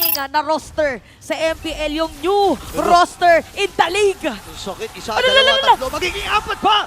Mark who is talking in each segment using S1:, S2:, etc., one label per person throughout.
S1: winning na roster sa MPL, yung new roster in the league.
S2: Sakit, isa, dalawa, tatlo, magiging apat pa!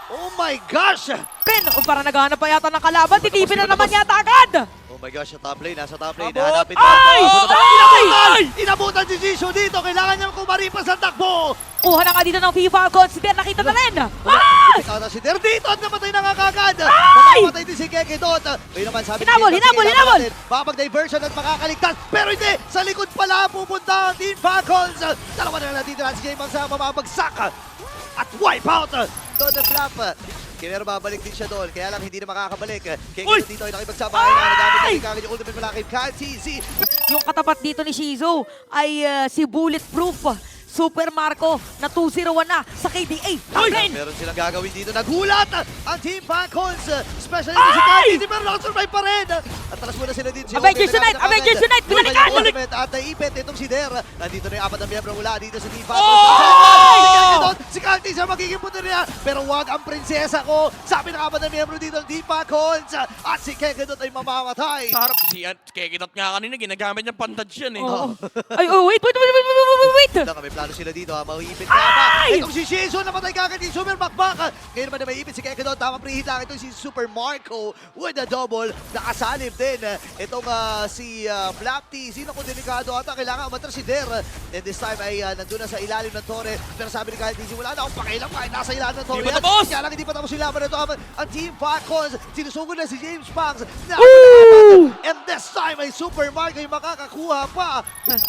S2: Oh my gosh!
S1: Ben, parang naghahanap pa yata ng kalaban, titipin na naman yata agad!
S2: Oh my gosh, sa top lane, nasa top lane.
S1: Abot!
S2: Hanapin
S1: Ay! Ay!
S2: Inabutan si Jisoo dito. Kailangan niyang kumaripas ang takbo.
S1: Kuha na nga dito ng FIFA Consider, nakita na rin!
S2: Ay! Si Der dito at namatay na nga kagad.
S1: Ay!
S2: Mamamatay din si Keke doon. Ngayon naman sabi
S1: Hinabol, hinabol!
S2: Makapag-diversion at makakaligtas. Pero hindi, sa likod pala pupunta ang Team Falcons. Dalawa na lang dito si James ang mamabagsak. At wipe out. Doon ang flap. Pero babalik din siya doon, kaya lang hindi na makakabalik. Keke dito ay nakipagsabahay na nagamit ng ikagin yung ultimate malakip. KTZ.
S1: Yung katapat dito ni Shizu ay si Bulletproof Super Marco na 2-0-1 na sa KDA.
S2: Meron silang gagawin dito. Nagulat ang Team Falcons. Especially si KTZ, pero nakasurvive pa rin. At talas muna sila dito.
S1: Avengers Unite! Avengers Unite! Binalikan!
S2: At naipit itong si Der. Nandito na yung apat na miyembro mula dito sa Team Falcons. Si KTZ magiging puto niya. Pero wag ang prinsesa ko. Sabi ng apat na miyembro dito ng Team Falcons. At si Keke ay mamamatay.
S3: Sa harap si Kekidot nga kanina, ginagamit niya pandad yan eh.
S1: Ay, wait!
S2: May plano sila dito ha, mauipit nga pa. Itong si Shizu, namatay kagad yung Super Bakbak. Ngayon naman na maipit si Keke doon, tama preheat lang itong si Super Marco with a double. Nakasalib din itong si Flapty. Sino kung delikado ata, kailangan umatras si Der. And this time ay nandun na sa ilalim ng Torre. Pero sabi ni Kyle TC, wala na akong pakialam kahit nasa ilalim ng Torre.
S3: Hindi pa tapos!
S2: Kaya lang hindi pa tapos yung laban nito. Ang Team Falcons, sinusugod na si James Pangs. And this time ay Super Marco yung makakakuha pa.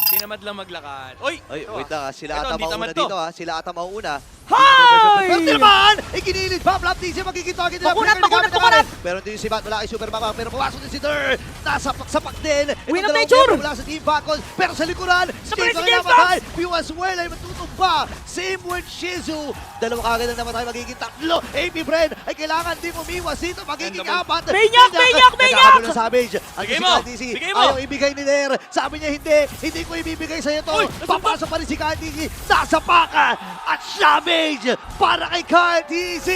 S3: Tinamad lang maglakad. Oy!
S2: Ay, wait lang, sila
S3: Ito,
S2: ata
S3: hindi
S2: mauna
S3: tamad to.
S2: dito ha. Sila ata mauna.
S1: Hoy!
S2: Pero di naman! Ikinilid pa! Flap TC magiging target nila.
S1: Makunat!
S2: Pero hindi si Bat wala kay Super Mama. Pero pumasok din si Der. Nasa paksapak din.
S1: Win of
S2: Itong dalawang
S1: nature!
S2: miyembro mula sa Team Falcons. Pero sa likuran,
S1: Naman
S2: James
S1: si
S2: ang
S1: James
S2: namatay. Pew as well ay matutumba. Same with Shizu. Dalawang kagad ang namatay. Magiging tatlo. AP Bren ay kailangan din umiwas dito. Magiging apat.
S1: Maniac!
S2: Nagkakagulo ng Savage. Ang
S3: Bigay
S2: si
S3: mo!
S2: KTC
S3: Bigay mo!
S2: ayaw ibigay ni Der. Sabi niya hindi ko ibibigay sa'yo to.
S3: Uy!
S2: Papasok pa rin si KTC. Sasapakan at Savage para kay KTC.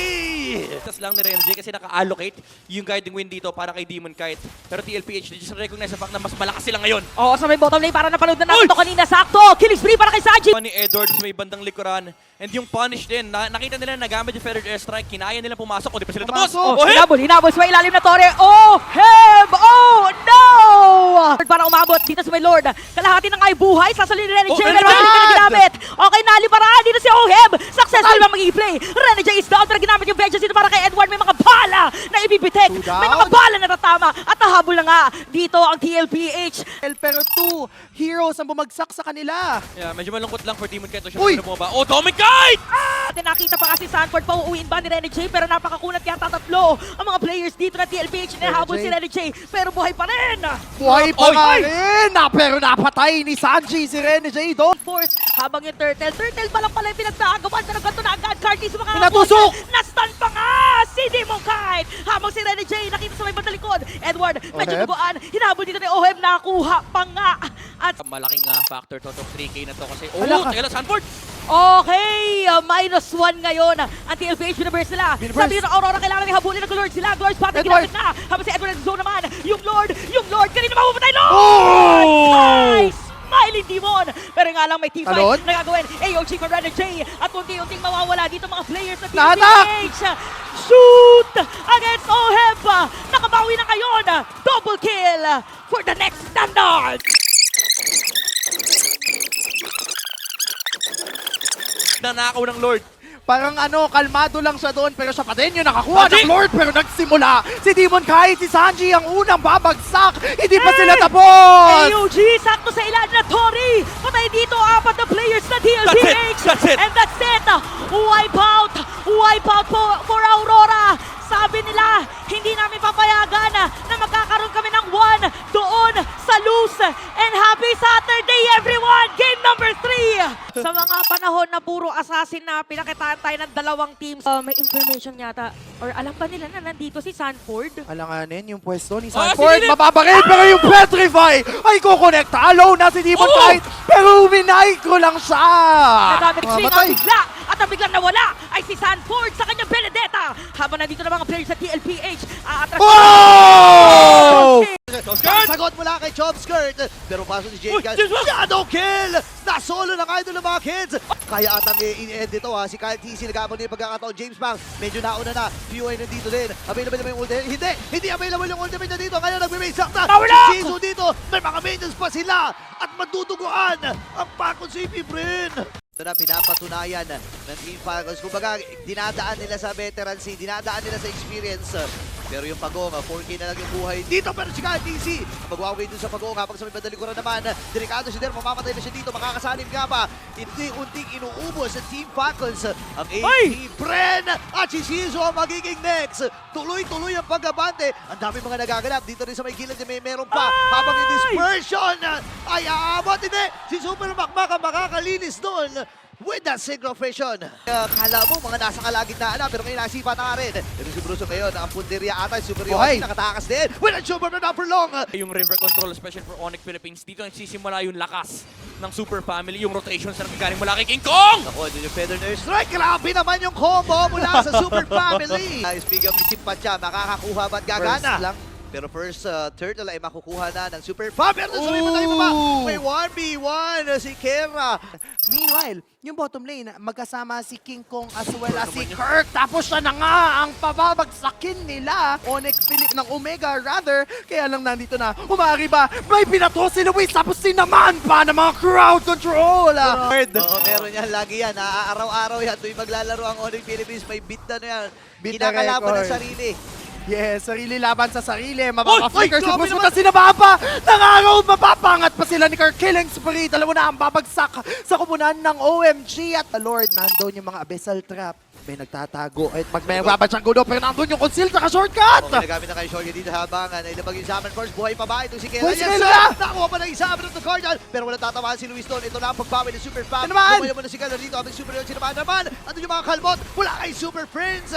S3: Tas lang ni Renji kasi naka-allocate yung guiding win dito para kay Demon Kite. Pero TLPH, they just recognize the fact na mas malakas sila ngayon.
S1: Oo, sa may bottom lane, para napanood na natin ito kanina. Sakto! Killing spree para kay Sanji!
S3: Ni Edward sa may bandang likuran. And yung punish din, nakita nila nagamit yung feathered airstrike, kinaya nila pumasok, o di pa sila tapos!
S1: Oh,
S3: Hit!
S1: hinabol sa may ilalim na Torre. Oh, Heb! Oh, no! Para umabot dito sa may Lord. Kalahati ng ay buhay, sasalin ni Renny J. Pero hindi ka na ginamit. Okay, nali paraan dito si Oheb. Successful ba mag-i-play? Renny J is down, pero ginamit yung vengeance dito para kay Edward. May mga bala na ibibitek. May mga bala na tatama. At nahabol na nga dito ang TLPH.
S4: Pero 2 heroes ang bumagsak sa kanila.
S3: Yeah, medyo malungkot lang for Demon Kite.
S4: Uy!
S3: Bumaba. Oh, Dominic Kite!
S1: At nakita pa kasi Sanford, pauuwiin ba ni Renny J? Pero napakakunat yata tatlo ang mga players dito na TLPH. Nahabol si Renny J, pero buhay pa rin.
S4: Buhay pa
S3: Oy!
S4: nga rin! Pero napatay ni Sanji si Renny J doon.
S1: Force habang yung Turtle pa lang pala yung pinagtagawan, pero ganito na agad. Carty sa mga
S4: Pinatusok!
S1: Na-stun pa nga si Demon Kite! Habang si Renny J nakita sa may bandalikod. Edward, medyo
S4: Oheb?
S1: duguan. Hinabol dito ni Oheb, nakuha pa nga. At
S3: Malaking factor to 3K na to kasi
S4: Wala ka.
S3: teka lang, Sanford!
S1: okay, -1 ngayon ang TLPH Universe nila. Sabi nyo ng Aurora, kailangan ihabulin ng Lord sila. Lord spot na
S4: Edward!
S1: ginamit na. Habang si Edward ang zone naman. Yung Lord, kanina mapapatay Lord!
S4: Oh!
S1: Nice! Smiling Demon! Pero nga lang may teamfight
S4: Talon?
S1: na gagawin. AOG for Renner J. At unti-unting mawawala dito mga players na
S4: Nahatak!
S1: TLPH. Shoot! Against Oheb! Nakabawi na ngayon. Double kill for the next standard!
S3: Nanakaw ng Lord.
S4: Parang kalmado lang siya doon pero siya pa din yung nakakuha
S3: Sanji!
S4: ng Lord pero nagsimula si Demon Kai, si Sanji ang unang babagsak. Hindi pa sila tapos!
S1: AOG, sakto sa ilalim na Tori! Patay dito, apat na players na TLPH!
S3: That's it!
S1: And that's it! Wipe out for Aurora! Sabi nila, hindi namin papayagan na magkakaroon kami ng 1 doon sa loose. And happy Saturday everyone! Game number 3! Sa mga panahon na puro assassin na pinakitaan tayo ng dalawang teams, may information yata, or alam ba nila na nandito si Sanford?
S4: Alanganin yung pwesto ni
S3: Ah,
S4: Sanford.
S3: sige,
S4: Mababaril pero yung Petrify ay kukonekta. Alone na si Demon
S3: Oh!
S4: Kite pero minicro lang siya.
S1: Nagamit swing
S4: Mamatay.
S1: ang bigla at ang biglang nawala ay si Sanford sa kanyang Benedetta. Habang nandito na mga players sa TLPH, aatras
S4: Oh!
S3: Skirt!
S2: Sagot mula kay Chop Skirt. Pero paso ni
S3: Uy,
S2: Jake.
S3: James Wan!
S2: Shadow kill! Na-solo ng idol ng mga kids. Kaya atang i-end ito ha. Si Kyle TC nagkabang din yung pagkakataon. James Bang, medyo nauna na. PUI nandito din. Available naman yung ultimate. Hindi available yung ultimate na dito. Kaya nagbe-base na.
S1: Nawala!
S2: Si Sisu dito. May mga minions pa sila. At maduduguan ang Falcons AP Brin. Ito na, pinapatunayan ng Team Falcons. Kumbaga, dinadaan nila sa veterancy, dinadaan nila sa experience. Pero yung Pagong, 4K na lang yung buhay dito. Pero si Kyle TC, mag-walkway dun sa Pagong. Habang sa may bandalikuran naman, delikado si Der, mamamatay na siya dito. Makakasalim nga ba? Unti-unting inuubos sa Team Falcons. Ang AP Bren at si Sisu ang magiging next. Tuloy-tuloy ang pagabante. Ang dami mga nagaganap. Dito rin sa may gilid, meron pa. Habang yung dispersion ay aabot. Hindi, si Super Makmak ang makakalinis doon with that synchrovision. Kala mo mga nasa kalagitnaan na, pero ngayon nasipa na nga rin. Pero si Bruso ngayon, ang punteriya ata, superiority, nakatakas din. With a super na for long.
S3: Yung river control, especially for Onyx Philippines, dito nagsisimula yung lakas ng Super Family, yung rotations na nagagaling mula kay King Kong!
S2: Ako, doon yung Feather Nurse Strike. Grabe naman yung combo mula sa Super Family. Speaking of isip pa siya, makakakuha ba't gagana?
S4: First lang.
S2: Pero first turtle ay makukuha na ng Super Family. Pero sabi mo tayo baba, may 1v1 si Kera.
S4: Meanwhile, yung bottom lane, magkasama si King Kong as well as si Kirk. Tapos siya na nga ang pababagsakin nila. Onyx Philip ng Omega rather. Kaya lang nandito na, umari ba? May binato si Luis tapos sinaman pa ng mga crowd control.
S2: Oo, meron yan. Lagi yan. Araw-araw yan. Tuwing maglalaro ang Onyx Philippines, may beat na yan.
S4: Beat na
S2: Kinakalaban ng
S4: record.
S2: sarili.
S4: Yes, sarili laban sa sarili. Mapapa-flicker si
S2: grabe
S4: Bruce.
S2: naman!
S4: Punta sinababa. Nangaraw, mapapangat pa sila ni Kirk. Killing spree. Alam mo na ang babagsak sa kumunan ng OMG. At the Lord, nandun yung mga abyssal trap. May nagtatago. At may babad siyang gulo. Pero nandun yung conceal at shortcut.
S2: Okay, nagamit na kayo Shorty dito habang nailabag yung Zaman Force. Buhay pa ba? Itong si Kela.
S4: Buhay si
S2: Yes,
S4: Kela!
S2: sir! Nakakuha pa ng isa. Abot ng Cardinal. Pero wala tatamaan si Luis doon. Ito na ang pagbawi ng Super Fam.
S4: Ano naman?
S2: Lumayo mo na si Kela dito. Habang Super Leon sinamaan naman. Ano yung mga kalbot? Wala kay Super Prince.